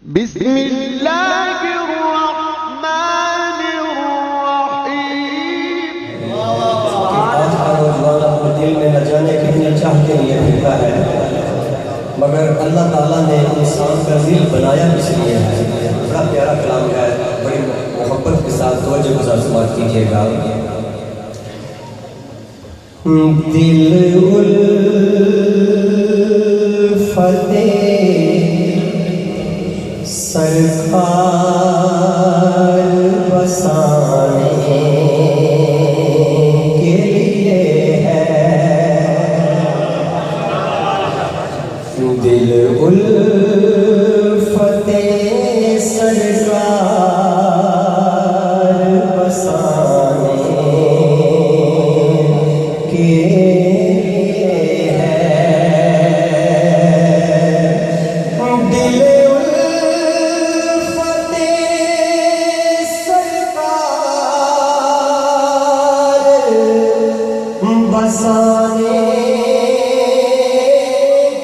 बिस्मिल्लाहिर्रहमानिर्रहीम। आज का नौजवान अपने दिल में न जाने कितनी चाह के लिए फिरता है, मगर अल्लाह ताला ने इंसान का दिल बनाया इसलिए है। बड़ा प्यारा कलाम है, बड़ी मोहब्बत के साथ तवज्जो के साथ समाअत कीजिएगा। दिल उल्फते सरकार बसाने के लिए है, दिल उल्फते सरकार बसाने के लिए है, दिल बसाने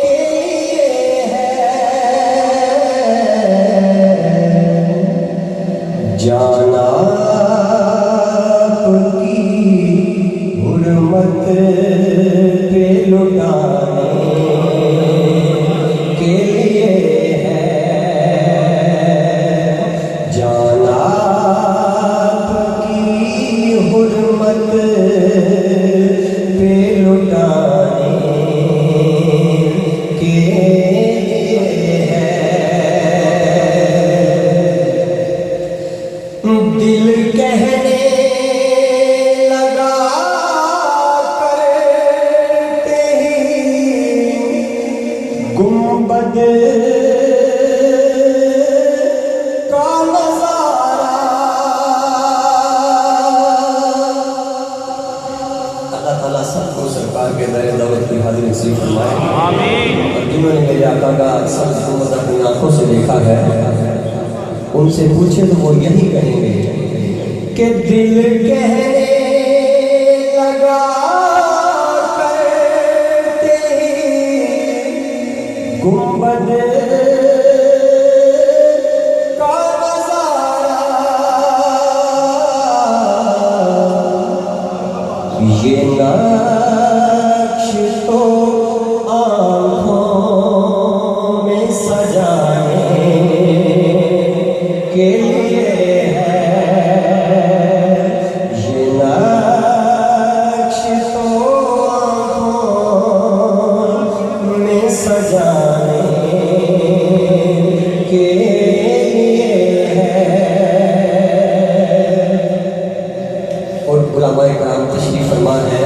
के लिए है, जाना आपकी हुर्मत पे लुटाने के लिए है, जाना आपकी हुर्मत पे लुटाने के लिए है, दिल कहने लगा करते ही गुंबद का नजारा। अल्लाह ताला सबको सरकार के दर दौलत की हाजिरी नसीब फरमाए, आमीन। और जिन्होंने मेरे आका का सब्ज़ गुंबद अपनी आंखों से देखा है, उनसे पूछे तो वो यही कहेंगे कि दिल कहने लगा करते ही गुंबद का नजारा, ये नक्श तो आँखों में सजाने के लिए है, ये नक्श तो आँखों में सजाने के लिए है। और उलमाए कराम तशरीफ फरमा है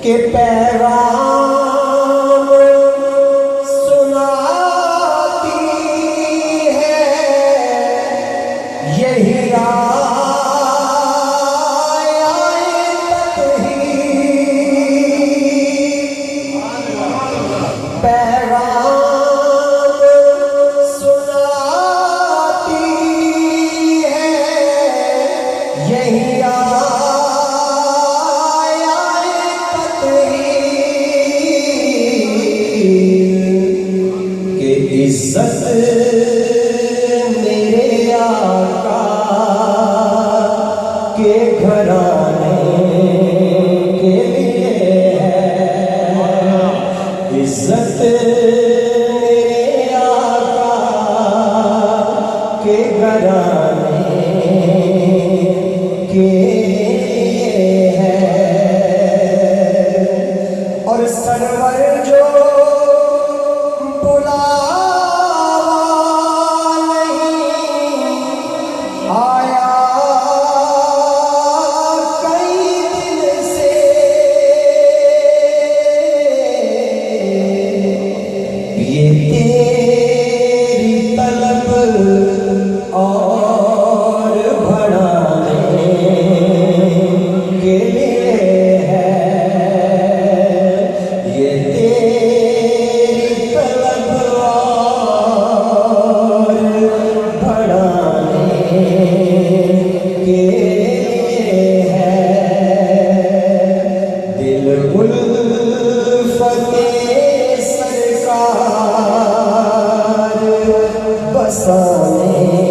कि पैगाम सुनाती है यही आयत ही, पैगाम सुनाती है यही आयत ही कि इज्जत मेरे आका के घराने के लिए है, इज्जत मेरे आका के घराने के लिए है। और सरवर जो आया कई दिन से, ये तेरी तलब और फसाने